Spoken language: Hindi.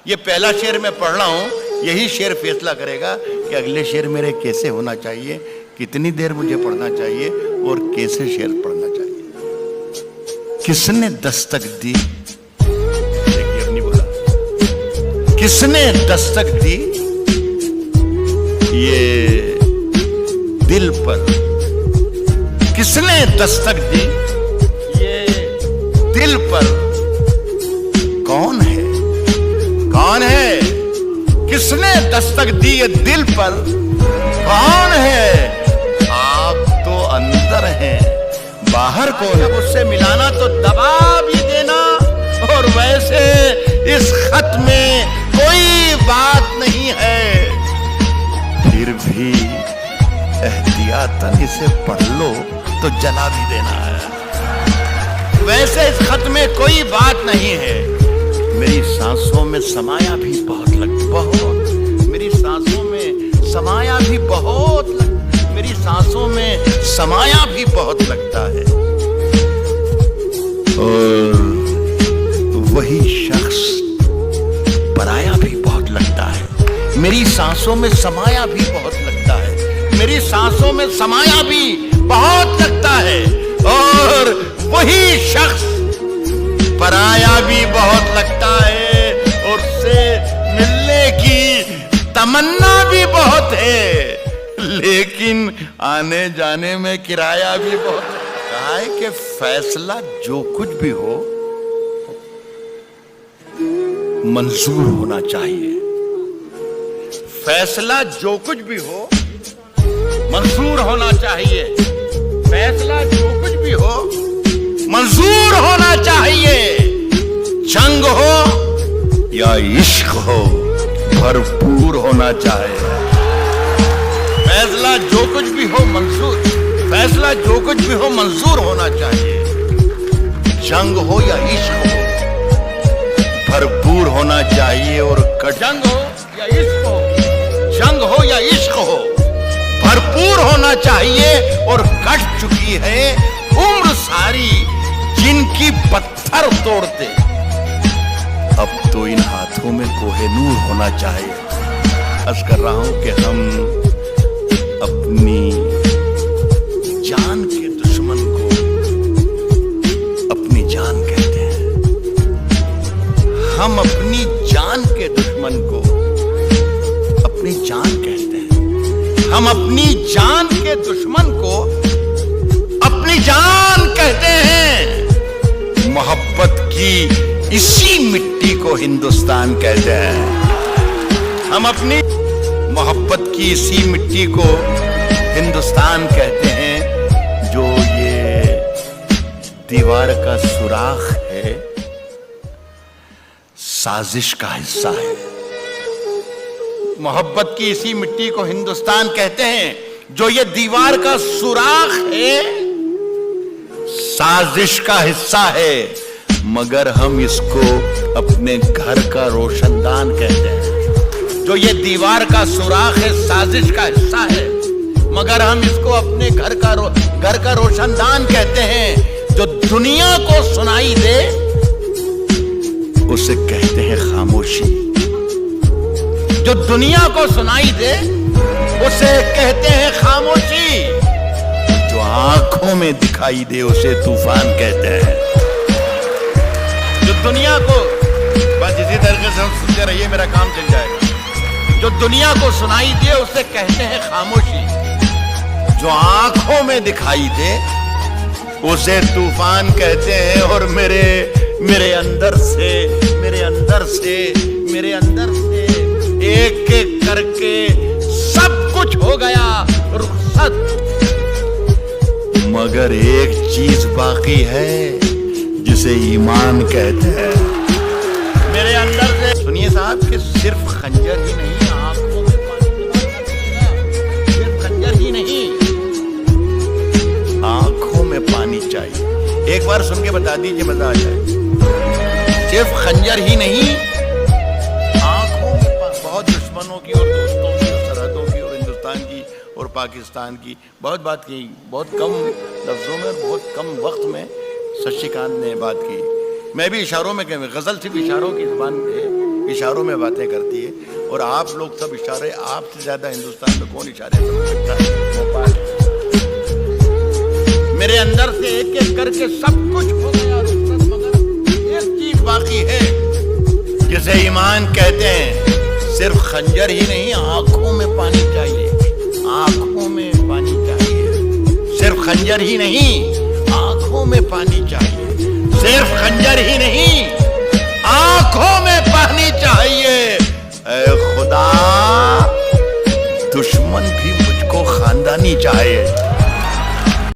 ये पहला शेर मैं पढ़ रहा हूं, यही शेर फैसला करेगा कि अगले शेर मेरे कैसे होना चाहिए, कितनी देर मुझे पढ़ना चाहिए और कैसे शेर पढ़ना चाहिए। किसने दस्तक दी, देखिए अपनी बोला, किसने दस्तक दी ये दिल पर, किसने दस्तक दी ये दिल पर, कौन है, कौन है, किसने दस्तक दी ये दिल पर, कौन है, आप तो अंदर हैं, बाहर कौन है, उससे मिलाना तो दबा भी देना, और वैसे इस खत में कोई बात नहीं है, फिर भी एहतियातन इसे पढ़ लो तो जला भी देना है। वैसे इस खत में कोई बात नहीं है, मेरी सांसों में समाया भी बहुत मेरी सांसों में समाया भी बहुत मेरी सांसों में समाया भी बहुत लगता है, और वही शख्स पराया भी बहुत लगता है, मेरी सांसों में समाया भी बहुत लगता है, मेरी सांसों में समाया भी बहुत लगता है, और वही शख्स पराया भी बहुत लगता है, और उससे मिलने की तमन्ना भी बहुत है, लेकिन आने जाने में किराया भी बहुत है। कहा है कि फैसला जो कुछ भी हो मंजूर होना चाहिए, फैसला जो कुछ भी हो मंजूर होना चाहिए, फैसला जो कुछ भी हो मंजूर होना चाहिए, जंग हो या इश्क हो भरपूर होना चाहिए, फैसला जो कुछ भी हो मंजूर, फैसला जो कुछ भी हो मंजूर होना चाहिए, जंग हो या इश्क हो भरपूर होना चाहिए, और जंग हो या इश्क हो, जंग हो या इश्क हो भरपूर होना चाहिए, और कट चुकी है उम्र सारी जिनकी पत्थर तोड़ते, अब तो इन हाथों में कोहिनूर होना चाहिए। अर्ज कर रहा हूं कि हम अपनी जान के दुश्मन को अपनी जान कहते हैं, हम अपनी जान के दुश्मन को अपनी जान कहते हैं, हम अपनी जान के दुश्मन को अपनी जान कहते हैं, मोहब्बत की इसी मिट्टी को हिंदुस्तान कहते हैं, हम अपनी मोहब्बत की इसी मिट्टी को हिंदुस्तान कहते हैं, जो ये दीवार का सुराख है साजिश का हिस्सा है। मोहब्बत की इसी मिट्टी को हिंदुस्तान कहते हैं, जो ये दीवार का सुराख है साजिश का हिस्सा है, मगर हम इसको अपने घर का रोशनदान कहते हैं। जो ये दीवार का सुराख है साजिश का हिस्सा है, मगर हम इसको अपने घर का रोशनदान कहते हैं। जो दुनिया को सुनाई दे उसे कहते हैं खामोशी, जो दुनिया को सुनाई दे उसे कहते हैं खामोशी, जो आंखों में दिखाई दे उसे तूफान कहते हैं। जो दुनिया को, बस इसी तरीके से हम सुनते रहिए, मेरा काम चल जाएगा। जो दुनिया को सुनाई दे उसे कहते हैं खामोशी, जो आंखों में दिखाई दे उसे तूफान कहते हैं। और मेरे अंदर से एक एक करके सब कुछ हो गया रुखसत, मगर एक चीज बाकी है जिसे ईमान कहते हैं। मेरे अंदर से सुनिए साहब कि सिर्फ खंजर ही नहीं, आंखों में पानी चाहिए, सिर्फ खंजर ही नहीं, आंखों में पानी चाहिए। एक बार सुन के बता दीजिए, मजा आ जाए। सिर्फ खंजर ही नहीं, आंखों में बहुत दुश्मनों की और दोस्तों की और सरहदों की और हिंदुस्तान की और पाकिस्तान की बहुत बात की, बहुत कम लफ्जों में बहुत कम वक्त में शशिकांत ने बात की। मैं भी इशारों में कहूँ, गजल सिर्फ इशारों की जुबान है, इशारों में बातें करती है, और आप लोग सब इशारे, आपसे ज्यादा हिंदुस्तान में कौन इशारे समझ सकता है? भोपाल। मेरे अंदर से एक एक करके सब कुछ हो गया रुखसत, मगर एक चीज बाकी है जिसे ईमान कहते हैं। सिर्फ खंजर ही नहीं, आंखों में पानी चाहिए, आंखों में पानी चाहिए। सिर्फ खंजर ही नहीं, आंखों में पानी चाहिए। सिर्फ खंजर ही नहीं, आंखों में पानी चाहिए। ऐ खुदा, दुश्मन भी मुझको खानदानी चाहिए।